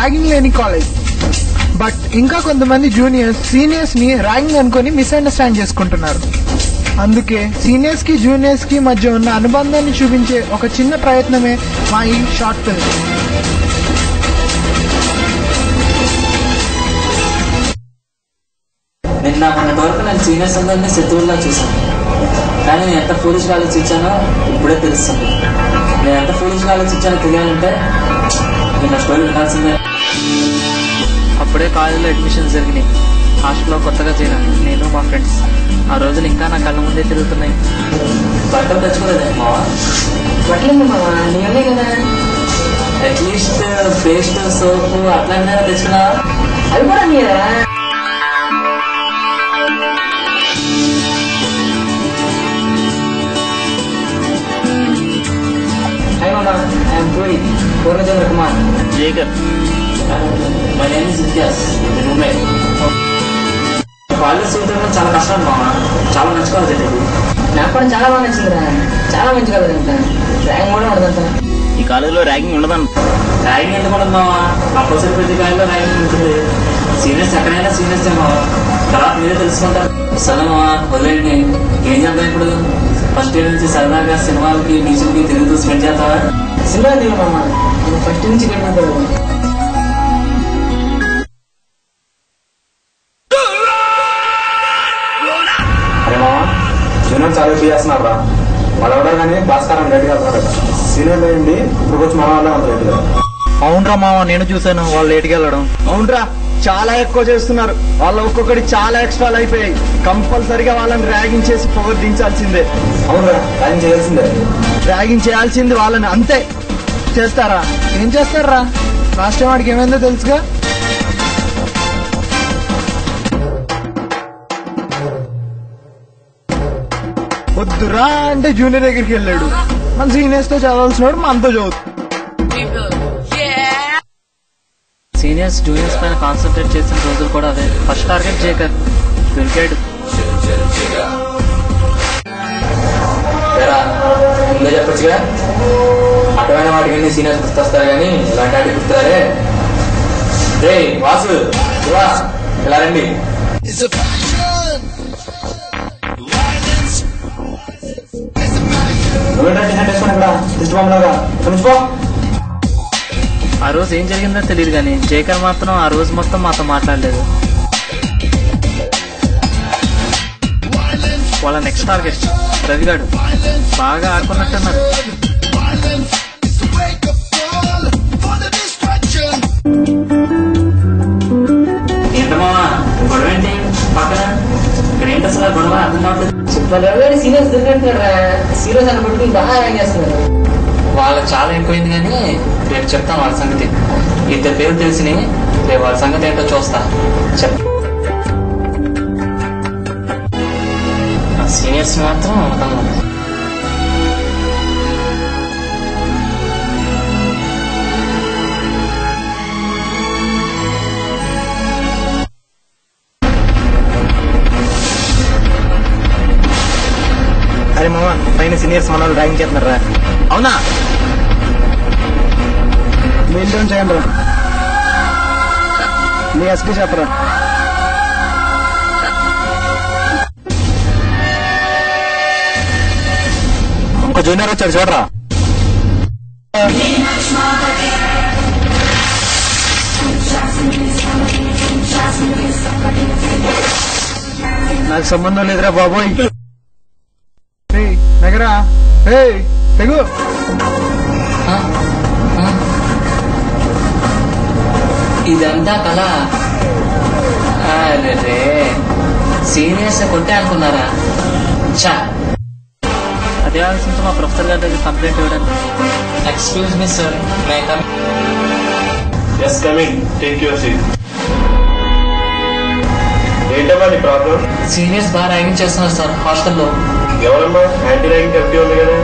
Ragging లేని college. But ఇంకా కొంతమంది జూనియర్స్ సీనియర్స్ ని ర్యాగింగ్ అనుకుని మిస్అండర్స్టాండ్ చేసుకుంటున్నారు. అందుకే సీనియర్స్ కి జూనియర్స్ కి మధ్య ఉన్న అనుబంధాన్ని చూపించే ఒక చిన్న ప్రయత్నమే మా ఈ షార్ట్ ఫిల్మ్. నిన్న మొన్నటి వరకు నేను సీనియర్స్ అందరినీ శత్రువుల్లా చూశాను. కానీ నేను ఎంత ఫూలిష్గా ఆలోచించానో ఇప్పుడే తెలుస్తుంది. నేను ఎంత ఫూలిష్గా ఆలోచించానో తెలియాలంటే నేను స్టోరీ వినాల్సిందే. అప్పుడే కాలేజీలో అడ్మిషన్స్ జరిగినాయి. హాస్టల్లో కొత్తగా చేరాను నేను మా ఫ్రెండ్స్. ఆ రోజులు ఇంకా నా కళ్ళ ముందే తిరుగుతున్నాయి. బట్టలు తెచ్చుకోలేదే మావా? బట్టలు మావా నీవే కదా. అట్లీస్ట్ పేస్ట్ సోపు అట్లా తెచ్చుకున్నా? అవి కూడా మీరా? హాయ్ మామా, ఐఎమ్ పూరి పూర్ణచంద్ర కుమార్. జేకర్. My name is Itihas. College సూత్రంలో చాలా కష్టం మామ. చాలా మంచి కాలేజ్ అండి. నాకు కూడా చాలా బాగా నచ్చిందిరా. చాలా మంచి కాలేజ్ అంట. ర్యాగింగ్ కూడా ఉండదంట. ఈ కాలేజీలో ర్యాగింగ్ ఉండదంట. ర్యాగింగ్ ఎందుకు ఉండదు మామ? కంపల్సరీ ప్రతి కాలేజీలో ర్యాగింగ్ ఉంటుంది. సీనియర్స్ ఎక్కడైనా సీనియర్స్ మామ. తర్వాత మీరే తెలుసుకుంటారు. సరే మామ వదిలేండి. ఏం చేద్దాం ఇప్పుడు? ఫస్ట్ ఇయర్ నుంచి సరదాగా సినిమాలకి బీచ్లకి తిరుగుతూ స్పెండ్ చేస్తావా? సినిమా దిగు మామ. ఫస్ట్ నుంచి గడిపోతాడు. జూనియర్ చాలా చేస్తున్నారు రా. వాళ్ళు ఎవడో కానీ భాస్కరం లేట్గా వెళ్తున్నారట. సీనియర్ ఏంటి ఇప్పుడు వచ్చి మన వాళ్ళే ఉంది లేట్గా. అవునరా మామ, నేను చూసాను వాళ్ళు లేట్గా వెళ్ళడం. అవునరా, చాలా ఎక్కువ చేస్తున్నారు. వాళ్ళు ఒక్కొక్కటి చాలా ఎక్స్ట్రాలు అయిపోయాయి. కంపల్సరిగా వాళ్ళని ర్యాగింగ్ చేసి పొగరు దించాల్సిందే. అవునరా, ర్యాగింగ్ చేయాల్సిందే. ర్యాగింగ్ చేయాల్సింది వాళ్ళని. అంతే. చేస్తారా? ఏం చేస్తారా? లాస్ట్ టైం వాడికి ఏమైందో తెలుసుగా. వద్దురా అంటే జూనియర్ దగ్గరికి వెళ్ళాడు. మన సీనియర్స్ తో చదవాల్సినాడు మనతో చదువుతాడు. సీనియర్స్ జూనియర్స్ పైన కాన్సన్ట్రేట్ చేసిన రోజులు కూడా అదే. ఫస్ట్ టార్గెట్ జేకర్ దొరికాడు. ముందే చెప్పొచ్చుగా, అటమైన వాటికి సీనియర్స్ గుర్తొస్తారు కానీ ఇలాంటి వాటికి గుర్తురారే. రే వాసు, ఇలా రండి. ఆ రోజు ఏం జరిగిందో తెలియదు కానీ జేకర్ మాత్రం ఆ రోజు మొత్తం మాతో మాట్లాడలేదు. వాళ్ళ నెక్స్ట్ టార్గెట్ రవిగాడు. బాగా ఆడుకున్నట్టున్నారు. ఏంటమ్మా గొడవ ఏంటి పక్కన? ఇక్కడ ఏంటి అసలు గొడవ? అర్థం కావట్లేదు. రవి సీరియస్ దొరికినట్టున్నారా? సీరియస్ అని పట్టుకుని బాగా ర్యాగ్ చేస్తున్నారు. వాళ్ళకి చాలా ఎక్కువైంది కానీ రేపు చెప్తాను వాళ్ళ సంగతి. ఇద్దరు పేరు తెలిసి రేపు వాళ్ళ సంగతి ఏంటో చూస్తా. సీనియర్స్ మాత్రం అవుతాను. అరే మామ, పైన సీనియర్స్ మన వాళ్ళు ర్యాగింగ్ చేస్తున్నారా? అవునా? మెయిల్ డౌన్ చేయండి రా. మీ ఎస్పీ చెప్పరా. ఇంకో జూనియర్ వచ్చాడు చూడరా. నాకు సంబంధం లేదురా బాబోయ్. దగ్గర తెగు. ఇదంతా కళ. అరే సీనియర్స్ కొట్టే అనుకున్నారా? చా, అదే ఆలోచించి మా ప్రొఫెసర్ గారి దగ్గర కంప్లైంట్ ఇవ్వడానికి. Excuse me sir, may come? Yes coming, take your seat. ఏంటమ్మా నీ ప్రాబ్లం? సీనియర్స్ బాగా ర్యాగింగ్ చేస్తున్నారు సార్ హాస్టల్లో. ఎవరమ్మా? యాంటీ ర్యాగింగ్ కమిటీ ఉంది కదా.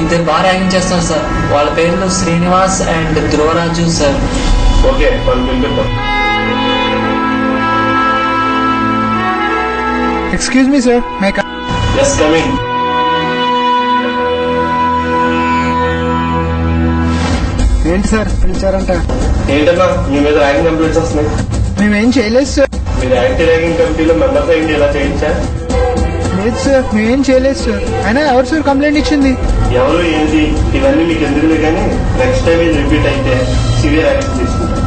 ఇద్దరు బాగా ర్యాగింగ్ చేస్తున్నారు సార్. వాళ్ళ పేర్లు Srinivas and Dhruvaraju sir. Okay, వాళ్ళు పిలిపిద్దాం. Excuse me sir, may come? Yes coming. ఏంటి సార్ పిలిచారంట? ఏంటన్నా మీ మీద ర్యాగింగ్ కంప్లైంట్స్ వస్తున్నాయి. మేమేం చేయలేదు సార్. మీరు యాంటీ ర్యాగింగ్ కమిటీలో మెంబర్స్ అయ్యింది ఎలా చేయించా? లేదు సార్, మేమేం చేయలేదు సార్. అయినా ఎవరు సార్ కంప్లైంట్ ఇచ్చింది? ఎవరు ఏంటి ఇవన్నీ మీకు ఎందుకులే కానీ నెక్స్ట్ టైం ఇది రిపీట్ అయితే సివియర్ యాక్షన్ తీసుకుంటాం.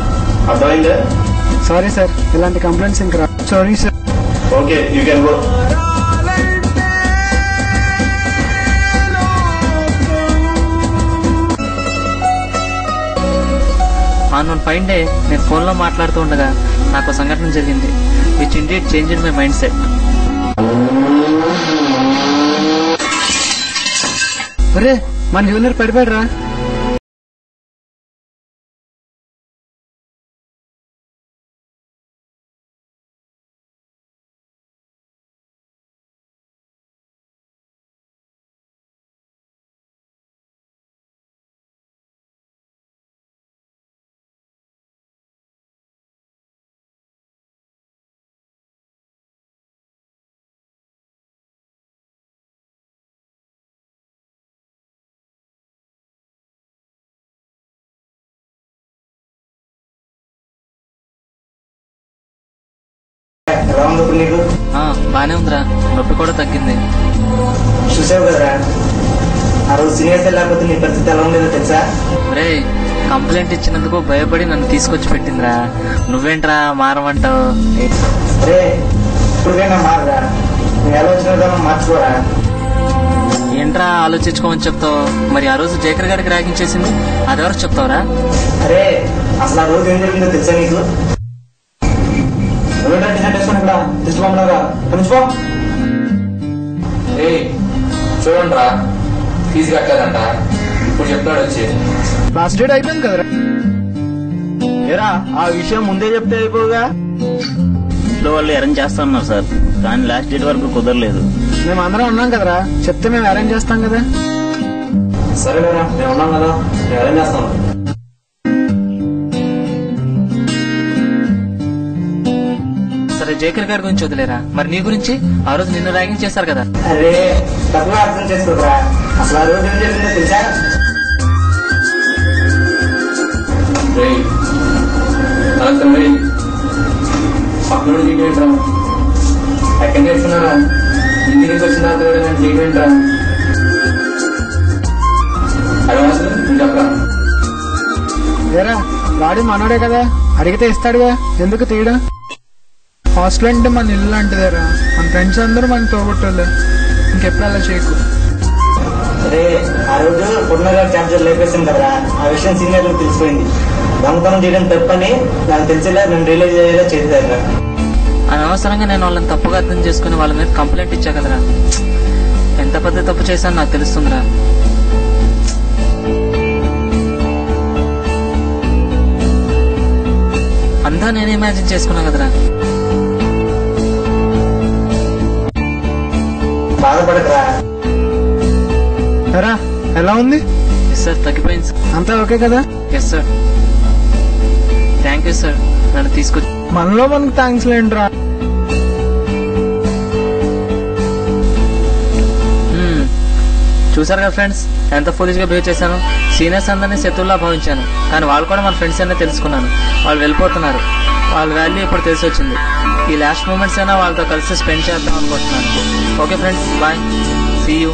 అర్థమైందా? సారీ సార్, ఇలాంటి కంప్లైంట్స్ ఇంకా రా. Sorry sir. Okay you can go. On one fine day నేను ఫోన్లో మాట్లాడుతూ ఉండగా నాకు సంఘటన జరిగింది which indeed changed my mind set. ఒరే మన జూనియర్ పడిపోయాడురా. ఎలా ఉంది ఇప్పుడు నీకు? బానే ఉందిరా, నొప్పి కూడా తగ్గింది. చూసావు కదరా ఆ రోజు సీనియర్స్ లేకపోతే నీ పరిస్థితి ఎలా ఉండేదో తెలుసా? రే కంప్లైంట్ ఇచ్చినందుకు భయపడి నన్ను తీసుకొచ్చి పెట్టిందిరా. నువ్వేంట్రా మారమంటావు? అరే ఇప్పుడుకైనా మారరా, నీ ఆలోచన విధానం మార్చుకోరా. ఏంట్రా ఆలోచించుకోమని చెప్తావు? మరి ఆ రోజు జేకర్ గారికి ర్యాగింగ్ చేసింది అదెవరికి చెప్తావురా? అరే అసలు ఆ రోజు ఏం జరిగిందో తెలుసా నీకు? చూడండి రా, ఫీజు కట్టలేదంట, ఇప్పుడు చెప్తాడు వచ్చి. లాస్ట్ డేట్ అయిపోయింది కదరా. ఏరా ఆ విషయం ముందే చెప్తే అయిపోగా. ఇంట్లో వాళ్ళు అరేంజ్ చేస్తామన్నారు సార్, కానీ లాస్ట్ డేట్ వరకు కుదరలేదు. మేము అందరం ఉన్నాం కదరా, చెప్తే మేము అరేంజ్ చేస్తాం కదా. సరేలేరా, మేము ఉన్నాం కదా, నేను అరేంజ్ చేస్తాను. సరే జేకర్ గారి గురించి వదిలేరా, మరి నీ గురించి ఆ రోజు నిన్ను ర్యాగింగ్ చేశారు కదా. అరే తప్పుగా అర్థం చేసుకోకరా, అసలు ఆ రోజు ఏం జరిగిందో తెలుసా? పక్కన జీకేంట్రా, ఎక్కడ నేర్చుకున్నారా? ఇంటికి వచ్చిన తర్వాత నేను జీకేంట్రా అది అసలు నువ్వు చెప్పరా? ఏరా వాడి మనోడే కదా, అడిగితే ఇస్తాడుగా, ఎందుకు తీయడం? హాస్టల్ అంటే మన ఇల్లు లాంటిదేరా, మన ఫ్రెండ్స్ అందరూ మనకు తోబుట్టోలే, ఇంకెప్పుడు అలా చేయకు. అరే ఆ రోజు పొన్నగా క్యాప్చర్ లేపేసింది కదరా, ఆ విషయం సీనియర్లకు తెలిసిపోయింది. దొంగతనం చేయడం తప్పని నాకు తెలిసేలా నేను రియలైజ్ అయ్యేలా చేశాను. అనవసరంగా నేను వాళ్ళని తప్పుగా అర్థం చేసుకుని వాళ్ళ మీద కంప్లైంట్ ఇచ్చా కదరా. ఎంత పెద్ద తప్పు చేశాను నాకు తెలుస్తుందిరా. అంతా నేను ఇమాజిన్ చేసుకున్నా కదరా. బాధపడకరా. ఎరా ఎలా ఉంది? ఎస్ సార్, తగ్గిపోయింది సార్. అంతా ఓకే కదా? Yes sir, thank you sir నన్ను తీసుకొచ్చి. మనలో మనకు థ్యాంక్స్ లేంట్రా. చూసారు కదా ఫ్రెండ్స్, ఎంత ఫూలిష్ గా బిహేవ్ చేశాను. సీనియర్స్ అందరినీ శత్రువులా భావించాను, కానీ వాళ్ళు కూడా మన ఫ్రెండ్స్ అనే తెలుసుకున్నాను. వాళ్ళు వెళ్ళిపోతున్నారు, వాళ్ళ వాల్యూ ఇప్పుడు తెలిసి వచ్చింది. ఈ లాస్ట్ మూమెంట్స్ అయినా వాళ్ళతో కలిసి స్పెండ్ చేద్దాం అనుకుంటున్నాను. Okay friends, bye, see you.